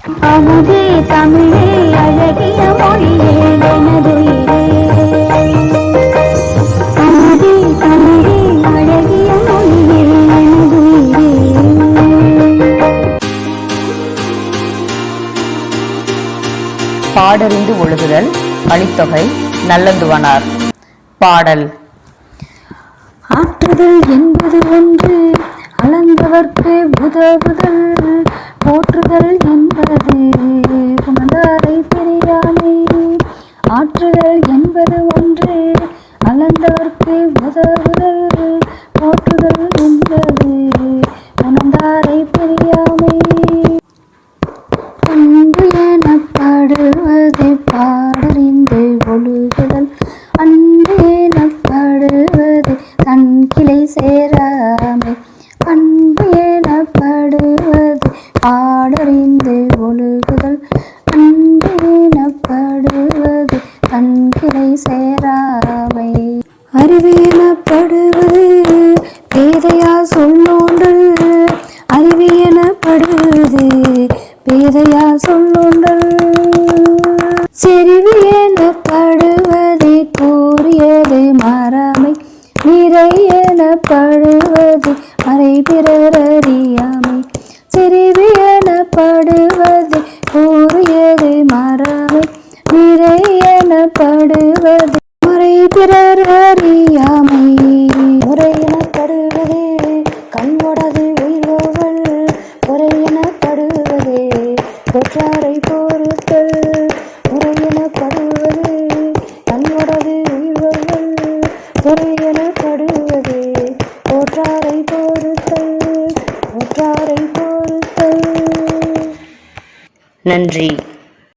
அமுதே தமிழே அழகிய மொழியே எனதுயிரே, அமுதே தமிழே அழகிய மொழியே எனதுயிரே. பாடறிந்து ஒழுகுதல். அளித்தொகை நல்லந்துவனார். பாடல். ஆற்றுதல் என்பது ஒன்று, அளந்தவர்க்கு உதவுதல். போற்றுதல் என்பது புணர்ந்தாரை பிரியாமை. ஆற்றுதல் என்பது ஒன்று, அளந்தவர்க்கு உதவுதல். போற்றுதல் என்பது புணர்ந்தாரை பிரியாமை. பண்பு எனப்படுவது பாடறிந்து ஒழுகுதல். அன்பு எனப்படுவது தன் கிளை சேராமை. பண்பு எனப்படுவது பாடறிந்து ஒழுகுதல். அன்பு எனப்படுவது தன் கிளை சேராமை. அறிவு எனப்படுவது பேதையா சொல்லோன்றல். அறிவு எனப்படுவது பேதையா சொல்லோன்றல். செறிவு எனப்படுவது கூறியது மறமை. நிறை எனப்படுவது மறை பிறர் அறியாமை. செறிவு எனப்படுவது கூறியது மறமை. நிறை எனப்படுவது மறை பிறர் அறியாமை. முறை எனப்படுவது கண்வடது உயிர்வோவல். முறை எனப்படுவது தொற்றாரை பொறுத்தல். முறை எனப்படுவது கண்வடது உயிர்வோவல். முறை எனப்படுவது தொற்றாரை பொறுத்தல். தொற்றாரை பொறுத்தல். நன்றி.